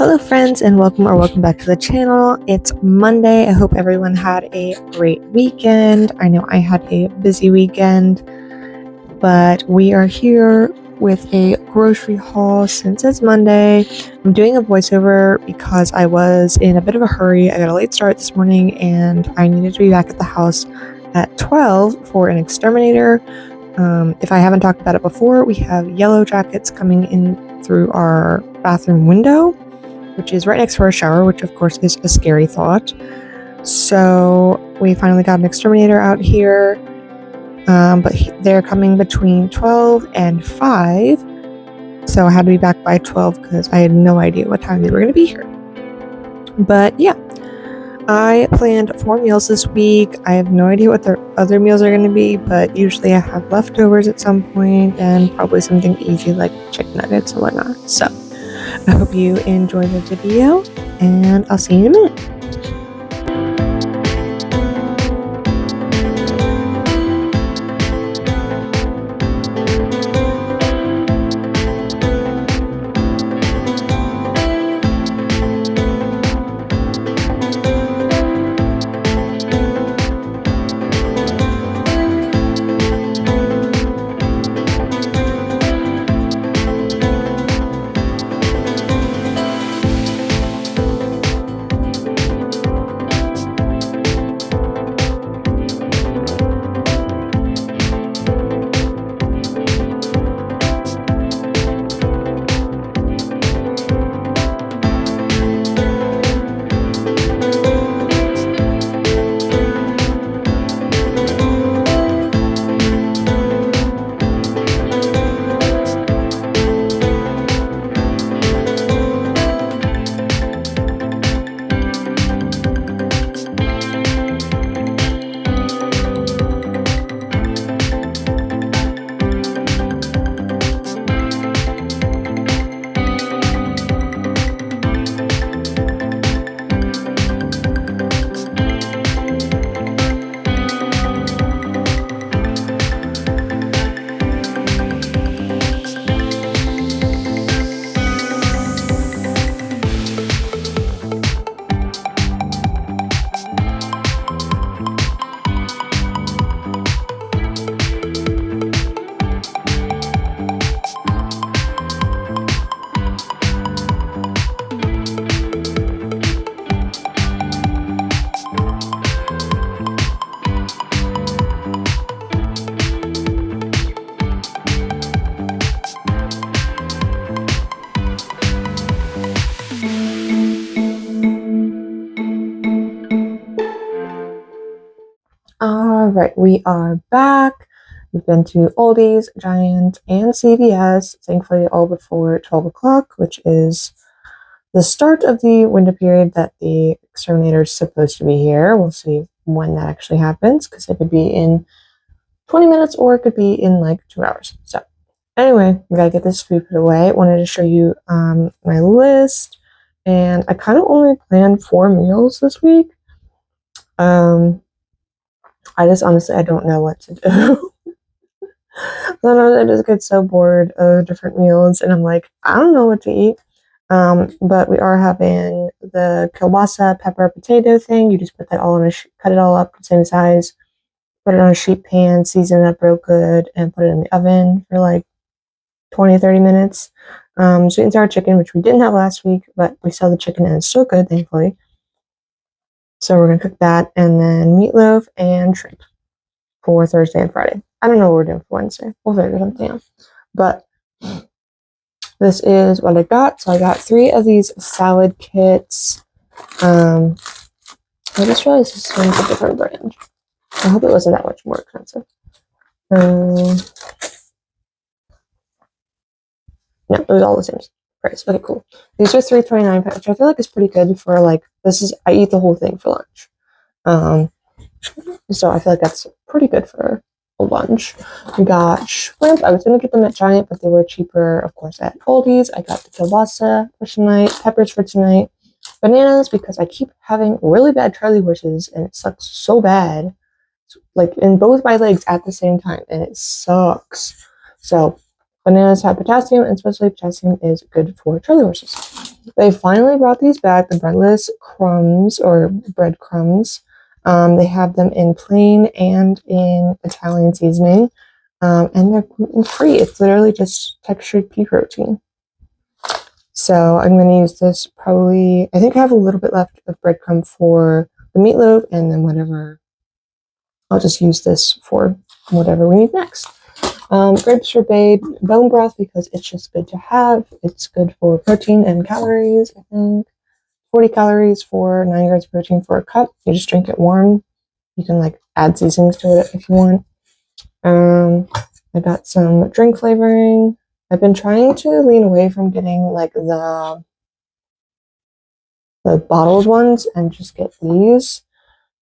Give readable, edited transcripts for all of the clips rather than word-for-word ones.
Hello friends, and welcome back to the channel. It's Monday. I hope everyone had a great weekend. I know I had a busy weekend, but we are here with a grocery haul since it's Monday. I'm doing a voiceover because I was in a bit of a hurry. I got a late start this morning and I needed to be back at the house at 12 for an exterminator. If I haven't talked about it before, we have yellow jackets coming in through our bathroom window, which is right next to our shower, which of course is a scary thought. So we finally got an exterminator out here, but they're coming between 12 and 5. So I had to be back by 12 because I had no idea what time they were going to be here. But yeah, I planned 4 meals this week. I have no idea what their other meals are going to be, but usually I have leftovers at some point and probably something easy like chicken nuggets and whatnot. So I hope you enjoy the video, and I'll see you in a minute. Alright, we are back. We've been to Aldi's, Giant, and CVS, thankfully all before 12 o'clock, which is the start of the window period that the exterminator is supposed to be here. We'll see when that actually happens, because it could be in 20 minutes or it could be in like 2 hours. So anyway, we gotta get this food put away. Wanted to show you my list, and I kind of only planned 4 meals this week. I just honestly, I don't know what to do. Sometimes I just get so bored of different meals and I'm like, I don't know what to eat. But we are having the kielbasa pepper potato thing. You just put that all in cut it all up the same size, put it on a sheet pan, season it up real good, and put it in the oven for like 20-30 minutes. Sweet and sour chicken, which we didn't have last week, but we still have the chicken and it's still good, thankfully. So we're going to cook that, and then meatloaf and shrimp for Thursday and Friday. I don't know what we're doing for Wednesday. We'll figure something out. But this is what I got. So I got 3 of these salad kits. I just realized this one's a different brand. I hope it wasn't that much more expensive. No, it was all the same price. Okay, cool. These are $3.29, which I feel like is pretty good for like, I eat the whole thing for lunch. So I feel like that's pretty good for a lunch. We got shrimp. I was going to get them at Giant, but they were cheaper, of course, at Aldi's. I got the kielbasa for tonight, peppers for tonight, bananas, because I keep having really bad Charlie horses, and it sucks so bad, like in both my legs at the same time, and it sucks. So Bananas have potassium, and especially potassium is good for Charlie horses. They finally brought these back, the breadless crumbs or breadcrumbs. They have them in plain and in Italian seasoning, and they're gluten-free. It's literally just textured pea protein. So I'm going to use this probably, I think I have a little bit left of breadcrumb for the meatloaf, and then whatever, I'll just use this for whatever we need next. Grapes for Babe bone broth because it's just good to have. It's good for protein and calories, I think. 40 calories for 9 grams of protein for a cup. You just drink it warm. You can like add seasonings to it if you want. I got some drink flavoring. I've been trying to lean away from getting like the bottled ones and just get these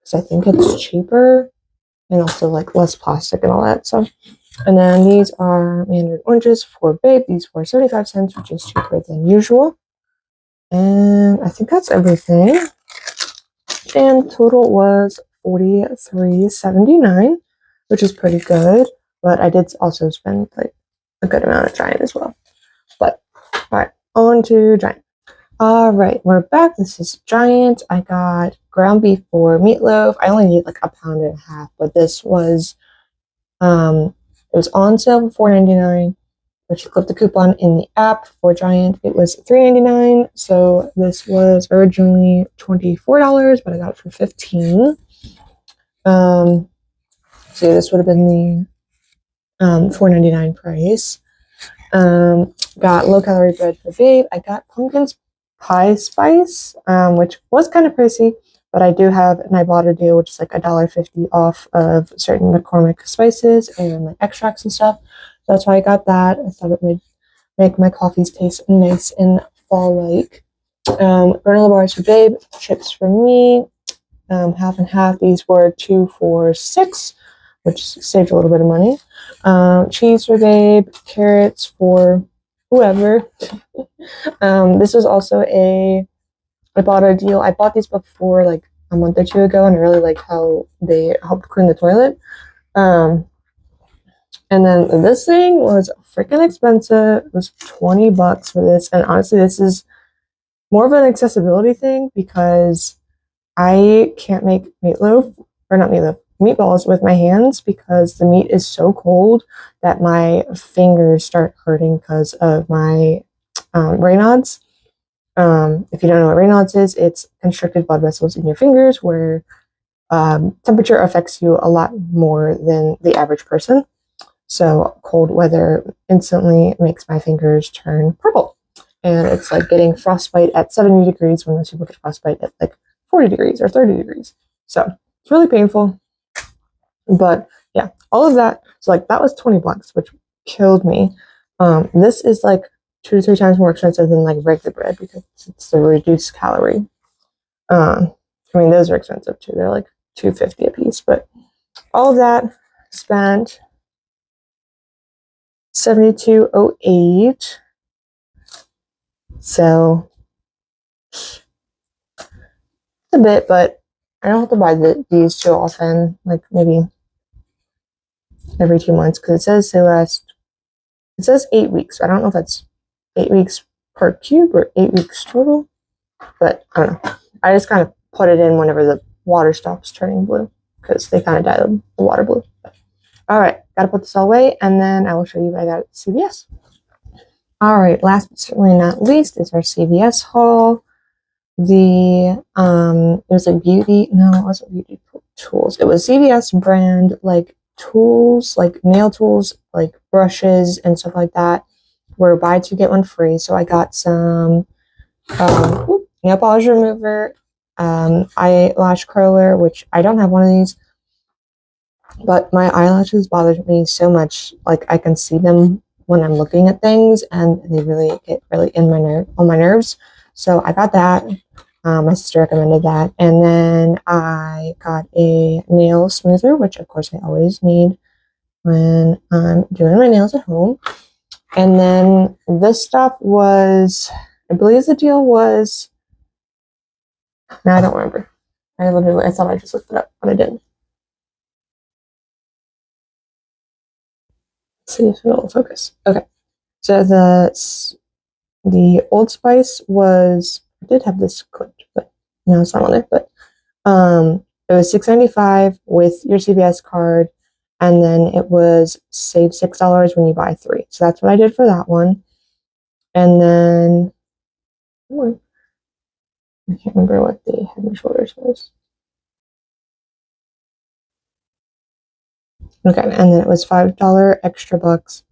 because I think it's cheaper and also like less plastic and all that. So, and then these are mandarin oranges for Babe. These were 75 cents, which is cheaper than usual. And I think that's everything. And total was $43.79, which is pretty good. But I did also spend like a good amount of Giant as well. But all right, on to Giant. All right, we're back. This is Giant. I got ground beef for meatloaf. I only need like a pound and a half, but this was it was on sale for $4.99. But you click the coupon in the app for Giant. It was $3.99. So this was originally $24, but I got it for $15. So this would have been the $4.99 price. Got low calorie bread for Babe. I got pumpkin pie spice, which was kind of pricey, but I do have an iBotta deal, which is like $1.50 off of certain McCormick spices and like extracts and stuff. So that's why I got that. I thought it would make my coffees taste nice and fall-like. Granola bars for Babe, chips for me, half and half. These were 2 for $6, which saved a little bit of money. Cheese for Babe, carrots for whoever. This was also I bought a deal. I bought these before like a month or two ago, and I really like how they helped clean the toilet. And then this thing was freaking expensive. It was $20 for this. And honestly, this is more of an accessibility thing because I can't make meatballs with my hands because the meat is so cold that my fingers start hurting because of my Raynaud's. If you don't know what Raynaud's is, it's constricted blood vessels in your fingers where temperature affects you a lot more than the average person. So cold weather instantly makes my fingers turn purple. And it's like getting frostbite at 70 degrees when most people get frostbite at like 40 degrees or 30 degrees. So it's really painful. But yeah, all of that. So like that was $20, which killed me. This is like 2 to 3 times more expensive than like regular bread because it's the reduced calorie. I mean, those are expensive too. They're like $2.50 a piece, but all of that spent $72.08. So a bit, but I don't have to buy these too often, like maybe every 2 months, because it says 8 weeks. I don't know if that's 8 weeks per cube or 8 weeks total, but I don't know. I just kind of put it in whenever the water stops turning blue because they kind of dye the water blue. All right, gotta put this all away, and then I will show you what I got at CVS. All right, last but certainly not least is our CVS haul. It was like it wasn't beauty tools. It was CVS brand like tools, like nail tools, like brushes and stuff like that. Were buy 2 get 1 free. So I got some nail polish remover, eyelash curler, which I don't have one of these. But my eyelashes bother me so much, like I can see them when I'm looking at things, and they really get really on my nerves. So I got that. My sister recommended that, and then I got a nail smoother, which of course I always need when I'm doing my nails at home. And then this stuff was, I believe the deal was. No, I don't remember. I thought I just looked it up, but I didn't. See if it'll focus. Okay. So the Old Spice was, I did have this clipped, but no, it's not on there. But it was $6.95 with your CVS card, and then it was save $6 when you buy 3. So that's what I did for that one. And then I can't remember what the Head and Shoulders was. Okay, and then it was $5 extra bucks.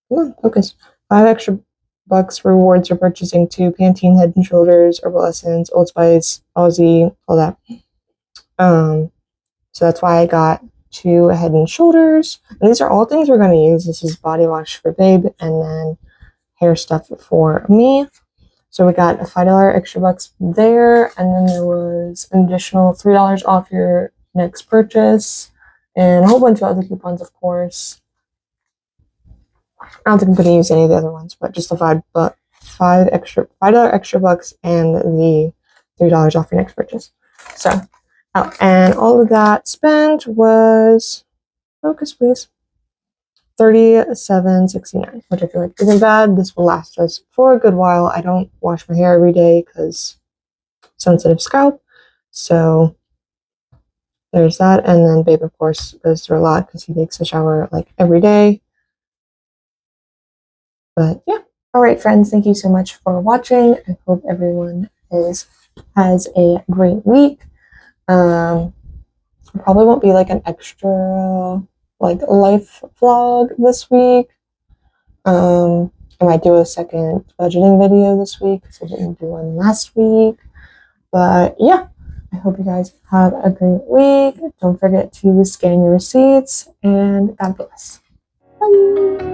Come on, focus. 5 extra bucks rewards for purchasing 2 Pantene Head and Shoulders, Herbal Essence, Old Spice, Aussie, all that. So that's why I got 2 Head and Shoulders. And these are all things we're going to use. This is body wash for Babe, and then hair stuff for me. So we got a $5 extra bucks there, and then there was an additional $3 off your next purchase, and a whole bunch of other coupons, of course. I don't think I'm going to use any of the other ones, but just the $5 extra bucks and the $3 off your next purchase. So, and all of that spent was, focus please, $37.69, which I feel like isn't bad. This will last us for a good while. I don't wash my hair every day because sensitive scalp, so there's that. And then Babe, of course, goes through a lot because he takes a shower like every day. But yeah. All right, friends, thank you so much for watching. I hope everyone has a great week. Probably won't be like an extra like life vlog this week. I might do a second budgeting video this week because I didn't do one last week. But yeah, I hope you guys have a great week. Don't forget to scan your receipts, and God bless. Bye.